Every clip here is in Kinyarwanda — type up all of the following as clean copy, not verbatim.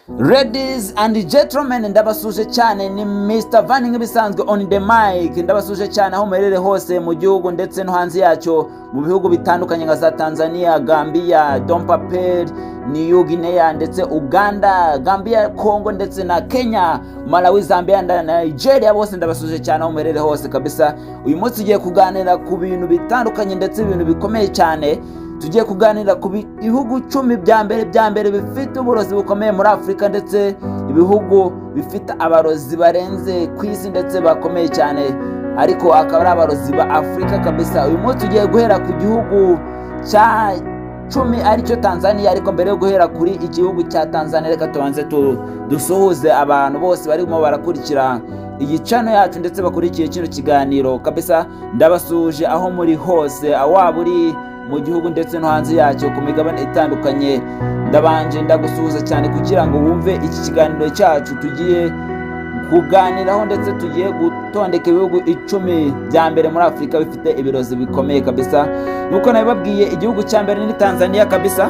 Ladies and gentlemen, ndabasuje cyane, ni Mr. Vanny nk'ibisanzwe on the mic. Ndabasuje cyane aho muherere hose mu gihugu ndetse no hanze yacyo, mu bihugu bitandukanye nka za Tanzania, Gambia, Dompapel, New Guinea ndetse Uganda, Gambia, Congo ndetse na Kenya, Malawi, Zambia na Nigeria. Bose ndabasuje cyane aho muherere hose kabisa. Uyu munsi tugiye kuganira ku bintu bitandukanye ndetse ibintu bikomeye cyane. Tugiye kuganira ku bihugu 10 bya mbere bifite uburozi bukomeye muri Afrika, ndetse ibihugu bifite abarozi barenze ku isi ndetse bakomeye cyane, ariko akaba ari abarozi ba Afrika kabisa. Uyu munsi tugiye guhera ku gihugu cya 10 aricyo Tanzania, ariko mbere yo guhera kuri igihugu cya Tanzania reka tubanze dusuhuze abantu bose barimo barakurikira iyi channel yacu ndetse bakurikiye kino kiganiro kabisa. Ndabasuje aho muri hose, awaba uri mu gihugu ndetse no hanze yacyo ku migabane itandukanye. Ndabanje ndagusuhuza cyane kugira ngo wumve iki kiganiro cyacu tugiye kuganiraho, ndetse tugiye gutondeka ibihugu 10 bya mbere muri Afrika bifite ibirozi bikomeye kabisa. Nuko nabibabwiye, igihugu cya mbere ni Tanzania kabisa.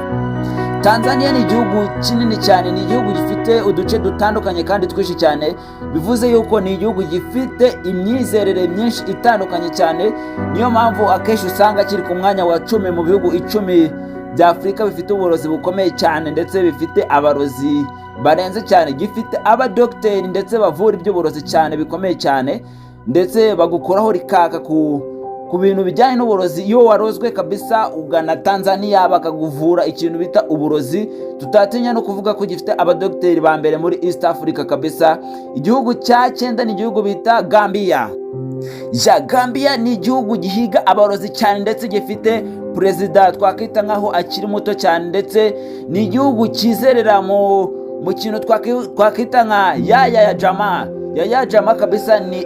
Tanzania ni igihugu kinini cyane, ni igihugu gifite uduce dutandukanye kandi twinshi cyane, bivuze yuko ni igihugu gifite imyizerere myinshi itandukanye cyane. Niyo mpamvu akenshi usanga kiri ku mwanya wa 10 mu bihugu 10 bya Afrika bifite uburozi bukomeye cyane ndetse bifite abarozi barenze cyane. Gifite abadokiteri ndetse bavura iby'uburozi cyane bikomeye cyane, ndetse bagukoraho rikaka ku bintu bijyanye n'uburozi. Iyo warozwe kabisa ugana Tanzania bakaguvura ikintu bita uburozi, tutatinya no kuvuga ko gifite abadokiteri ba mbere muri East Africa kabisa. Igihugu cya 9 ni igihugu bita Gambia. Gambia ni igihugu gihiga abarozi cyane, ndetse gifite perezida twakita nkaho akiri muto cyane, ndetse ni igihugu kizerera mu kintu twakita nka Yaya Jama kabisa. Ni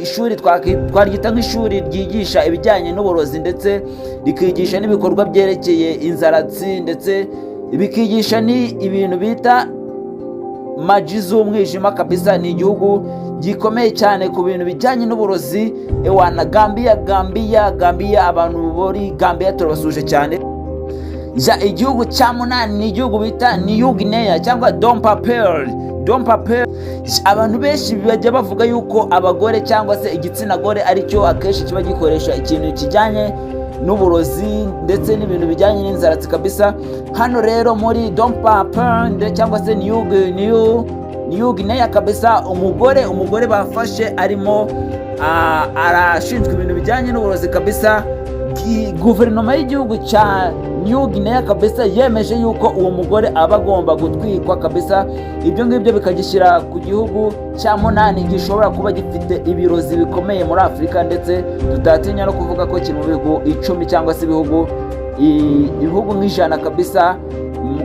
ishuri twaryita nk'ishuri ryigisha ibijyanye n'uburozi, ndetse rikigisha n'ibikorwa byerekeye inzaratsi, ndetse bikigisha ni ibintu bita maji z'umwijima kabisa. Ni igihugu gikomeye cyane ku bintu bijyanye n'uburozi. Ewana Gambia, abantu bori Gambia turabasuje cyane. Igihugu cya 8 ni igihugu bita New Guinea cyangwa Dompapel. Abantu benshi bajya bavuga yuko abagore cyangwa se igitsina gore aricyo akenshi kiba gikoresha ikintu kijyanye n'uburozi ndetse n'ibintu bijyanye n'inzaratsi kabisa. Hano rero muri Dompapel cyangwa se New Guinea kabisa, umugore bafashe arimo arashinzwe ibintu bijyanye n'uburozi kabisa. Guverinoma y'igihugu cya New Guinea kabisa yemeje yuko uwo mugore aba agomba gutwikwa kabisa. Ibyo ngibyo bikagishyira ku gihugu cya 8 gishobora kuba gifite ibirozi bikomeye muri Afrika, ndetse tutatinya no kuvuga ko kiri mu bihugu 10 cyangwa se ibihugu nk'ijana kabisa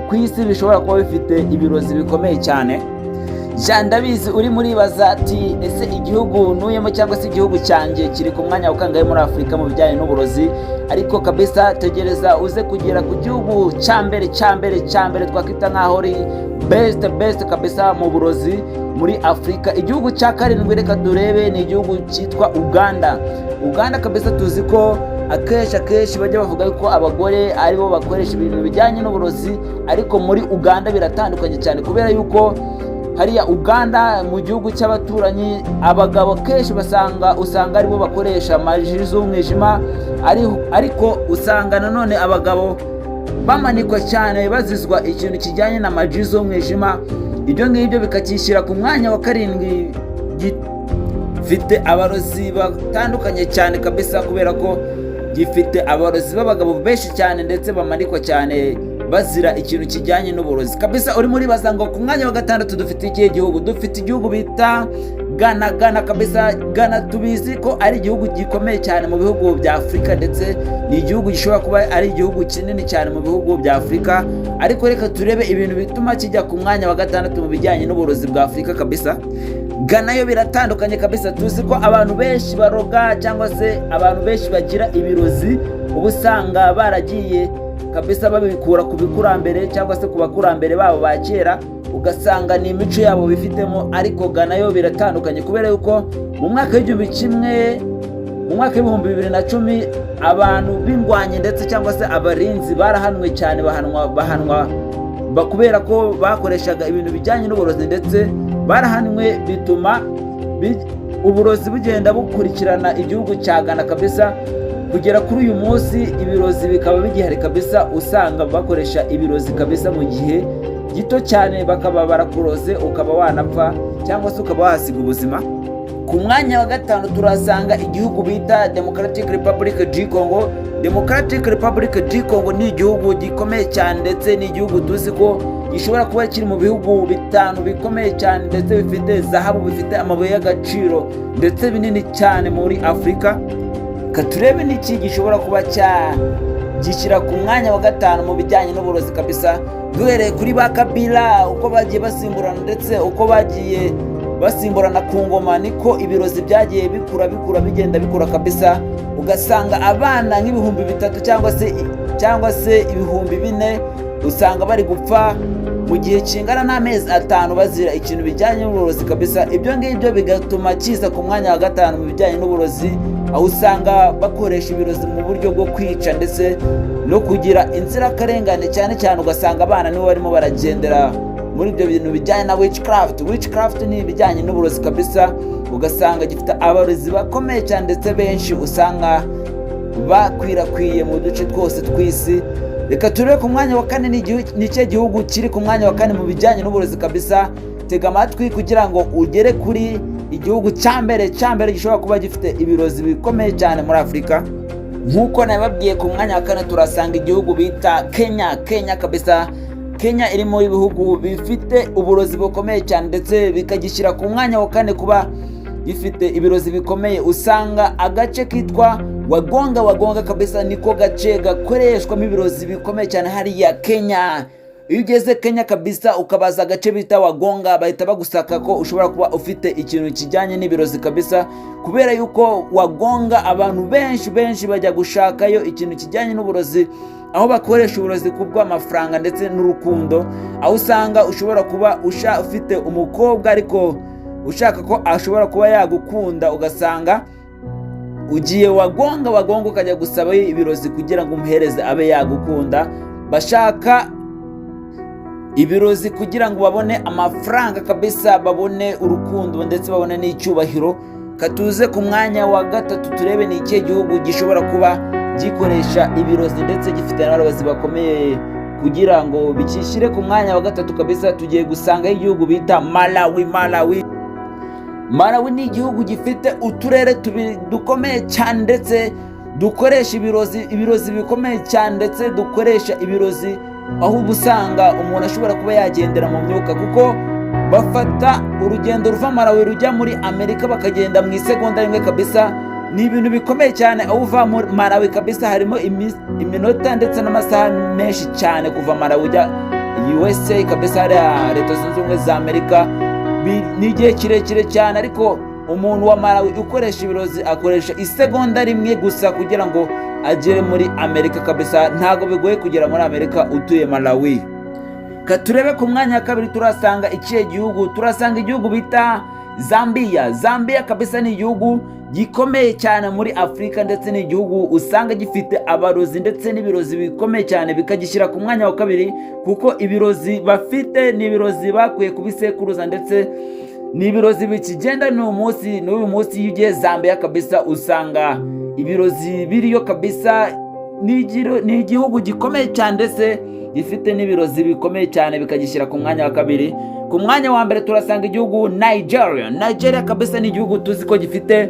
ku isi bishobora kuba bifite ibirozi bikomeye cyane. Ndabizi uri muribaza ati ese igihugu nuyemo cyangwa se igihugu cyanjye kiri ku mwanya ukangaye muri Afrika mu bijyanye n'uburozi? Ariko kabisa tegereza uze kugera ku gihugu cya mbere twakita nkaho ari best kabisa mu burozi muri Afrika. Igihugu cya 7 reka durebe, ni igihugu cyitwa Uganda kabisa. Tuzi ko akenshi bajya bavuga ko abagore aribo bakoresha ibintu bijyanye n'uburozi, ariko muri Uganda biratandukanye cyane, kubera yuko hariya Uganda mu gihugu cy'abaturanyi abagabo kenshi usanga aribo bakoresha maji z'umwijima, ariko usanga nanone abagabo bamanikwa cyane bazizwa ikintu kijyanye na maji z'umwijima. Ibyo ngibyo bikakishyira ku mwanya wa 7 gifite abarozi batandukanye cyane kabisa, kubera ko gifite abarozi b'abagabo benshi cyane ndetse bamanikwa cyane bazira ikintu kijyanye n'uburozi kabisa. Uri muri baza ngo ku mwanya wa 6 dufite ikihe gihugu? Dufite igihugu bita Ghana kabisa. Ghana tubizi ko ari igihugu gikomeye cyane mu bihugu bya Afrika, ndetse ni igihugu gishobora kuba ari igihugu kinini cyane mu bihugu bya Afrika, ariko reka turebe ibintu bituma kijya ku mwanya wa 6 mu bijyanye n'uburozi bwa Afrika kabisa. Ghana yo biratandukanye kabisa. Tuzi ko abantu benshi baroga cyangwa se abantu benshi bagira ibirozi, ubusanga baragiye kabisa babikura ku bikurambere cyangwa se ku bakurambere babo ba kera, ugasanga ni imico yabo bifitemo. Ariko Ghana yo biratandukanye, kubera yuko mu mwaka w'ibihumbi 2010 abantu b'indwanyi ndetse cyangwa se abarinzi barahanwe cyane, bahanwa kubera ko bakoreshaga ibintu bijyanye n'uburozi, ndetse barahanwe bituma uburozi bugenda bukurikirana igihugu cya Ghana kabisa. Kugera kuri uyu munsi ibirozi bikaba bigihari kabisa, usanga bakoresha ibirozi kabisa mu gihe gito cyane, bakaba barakuroze ukaba wanapfa cyangwa se ukaba wahasiga ubuzima. Ku mwanya wa gatanu turasanga igihugu bita Democratic Republic du Congo. Democratic Republic du Congo ni igihugu gikomeye cyane, ndetse ni igihugu tuzi ko gishobora kuba kiri mu bihugu bitanu bikomeye cyane, ndetse bifite zahabu, bifite amabuye y'agaciro ndetse binini cyane muri Afurika. Katurebe niki gishobora kuba gishyira ku mwanya wa gatanu mu bijyanye n'uburozi kabisa. Duhereye kuri ba Kabila, uko bagiye basimburana ndetse uko bagiye basimburana ku ngoma, niko ibirozi byagiye bikura bigenda bikura kabisa. Ugasanga abana nk'ibihumbi 3 cyangwa se ibihumbi 4 usanga bari gupfa mu gihe kingana n'amezi 5 bazira ikintu bijyanye n'uburozi kabisa. Ibyo ngibyo bigatuma kiza ku mwanya wa gatanu mu bijyanye n'uburozi, aho usanga bakoresha ibirozi mu buryo bwo kwica ndetse no kugira inzirakarengane, cyane cyane ugasanga abana nibo barimo baragendera muri ibyo bintu bijyanye na witchcraft ni ibijyanye n'uburozi kabisa. Ugasanga gifite abarozi bakomeye cyane ndetse benshi usanga bakwirakwiye mu duce twose tw'isi. Reka turebe ku mwanya wa kane n'icyo gihugu kiri ku mwanya wa kane mu bijyanye n'uburozi kabisa. Tega amatwi kugira ngo ugere kuri igihugu cya mbere gishobora kuba gifite ibirozi bikomeye cyane muri Afurika. Nk'uko nababwiye, ku mwanya wa kane turasanga igihugu bita Kenya kabisa. Kenya iri mu bihugu bifite uburozi bukomeye cyane, ndetse bikagishyira ku mwanya wa kane kuba gifite ibirozi bikomeye. Usanga agace kitwa Wagonga kabisa niko gace gakoreshwamo ibirozi bikomeye cyane hariya Kenya. Iyo ugeze Kenya kabisa ukabaza agace bita Wagonga, bahita bagusaka ko ushobora kuba ufite ikintu kijyanye n'ibirozi kabisa, kubera yuko Wagonga abantu benshi bajya gushakayo ikintu kijyanye n'uburozi, aho bakoresha uburozi kubw'amafaranga ndetse n'urukundo. Aho usanga ushobora kuba ufite umukobwa ariko ushaka ko ashobora kuba yagukunda, ugasanga ugiye Wagonga ukajya gusaba ibirozi kugira ngo umuhereze abe yagukunda. Bashaka ibirozi kugira ngo babone amafaranga kabisa, babone urukundo ndetse babone n'icyubahiro. Katuze ku mwanya wa gatatu turebe ni ikihe gihugu gishobora kuba gikoresha ibirozi ndetse gifite n'abarozi bakomeye kugira ngo bikishyire ku mwanya wa gatatu kabisa. Tugiye gusanga igihugu bita Malawi ni igihugu gifite uturere dukomeye cyane, ndetse dukoresha ibirozi bikomeye cyane, ndetse dukoresha ibirozi aho ubusanga umuntu ashobora kuba yagendera mu myuka, kuko bafata urugendo ruva Malawi rujya muri Amerika bakagenda mu isegonda rimwe kabisa. Ni ibintu bikomeye cyane, aho uva muri Malawi kabisa harimo iminota ndetse n'amasaha menshi cyane kuva Malawi ujya USA kabisa, hariya Leta Zunze Ubumwe za Amerika. Ni igihe kirekire cyane, ariko umuntu wa Malawi ukoresha ibirozi akoresha isegonda rimwe gusa kugira ngo agere muri Amerika kabisa. Ntago bigoye kugera muri Amerika utuye Malawi. Katurebe ku mwanya wa kabiri turasanga ikihe gihugu. Turasanga igihugu bita Zambia kabisa. Ni igihugu gikomeye cyane muri Afurika, ndetse ni igihugu usanga gifite abarozi ndetse n'ibirozi bikomeye cyane, bikagishyira ku mwanya wa kabiri kuko ibirozi bafite ni ibirozi bakuye kubisekuruza, ndetse ni ibirozi bikigenda n'uyu munsi. Iyo ugiye Zambia kabisa usanga ibirozi biriyo kabisa. Ni igihugu gikomeye cyane ndetse gifite n'ibirozi bikomeye cyane, bikagishyira ku mwanya wa kabiri. Ku mwanya wa mbere turasanga igihugu Nigeria kabisa. Ni igihugu tuzi ko gifite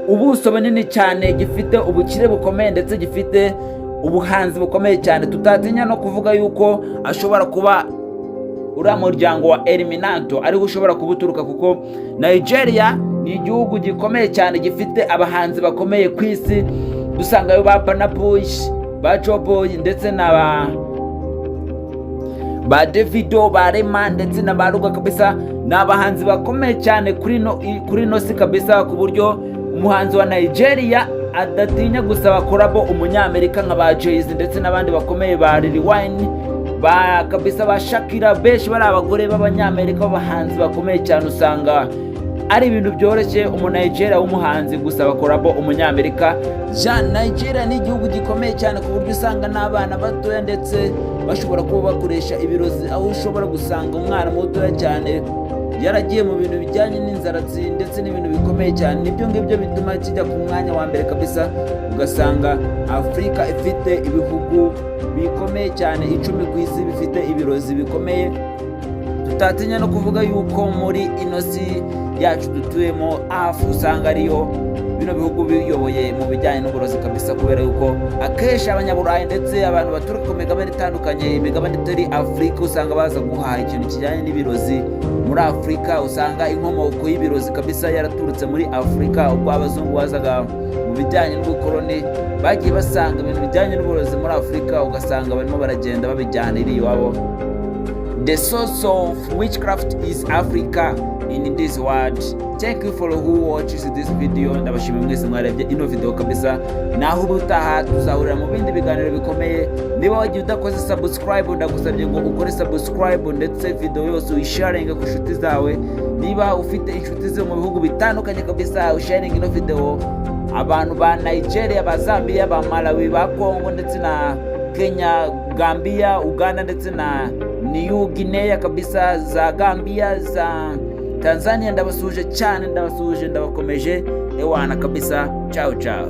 ubuso bunini cyane, gifite ubukire bukomeye, ndetse gifite ubuhanzi bukomeye cyane. Tutatinya no kuvuga yuko ashobora kuba uriya muryango wa Eliminato ariho ushobora kubuturuka, kuko Nigeria ni igihugu gikomeye cyane, gifite abahanzi bakomeye ku isi. Dusangayo ba Burna Boy, ba Joboy, ndetse na ba Davido, ba Rema, ndetse na ba Ruga kabisa. Ni abahanzi bakomeye cyane kuri nosi kabisa, ku buryo umuhanzi wa Nigeria adatinya gusaba korabo umunyamerika nka ba Jay-Z ndetse n'abandi bakomeye ba Lil Wayne ba kabisa, ba Shakira. Benshi bari abagore b'abanyamerika b'abahanzi bakomeye cyane, usanga ari ibintu byoroshye umunayigera w'umuhanzi gusaba korabo umunyamerika. Nigeria ni igihugu gikomeye cyane ku buryo usanga n'abana batoya ndetse bashobora kuba bakoresha ibirozi, aho ushobora gusanga umwana mutoya cyane yaragiye mu bintu bijyanye n'inzaratsi ndetse n'ibintu bikomeye cyane. Nibyo ngibyo bituma kijya ku mwanya wa mbere kabisa, ugasanga Afurika ifite ibihugu bikomeye cyane 10 ku isi bifite ibirozi bikomeye. Tutatinya no kuvuga yuko muri ino si yacu dutuyemo usanga ariyo bino bihugu biyoboye mu bijyanye n'uburozi kabisa, kubera yuko akenshi abanyaburayi ndetse abantu baturuka ku migabane itandukanye, imigabane itari Afurika, usanga baza guhaha ikintu kijyanye n'ibirozi muri Afurika. Usanga inkomoko y'ibirozi kabisa yaraturutse muri Afurika, ubwo abazungu bazaga mu bijyanye n'ubukoloni bagiye basanga ibintu bijyanye n'uburozi muri Afurika, ugasanga barimo baragenda babijyanira iwabo. The source of witchcraft is Africa in this world. Thank you for who watches this video. Ndabashimiye mwese mwarebye ino video kabisa. Naho ubutaha tuzahurira mu bindi biganiro bikomeye. Niba wagiye udakoze subscribe, ndagusabye ngo ukore subscribe ndetse video yose uyisharinge ku inshuti zawe. Niba ufite inshuti zo mu bihugu bitandukanye kabisa, usharinge ino video. Abantu ba Nigeria, ba Zambia, ba Malawi, ba Congo ndetse na Kenya, Gambia, Uganda ndetse na New Guinea kabisa, za Gambia, za Tanzania, ndabasuje cyane, ndabasuje, ndabakomeje ewana kabisa. Ciao ciao.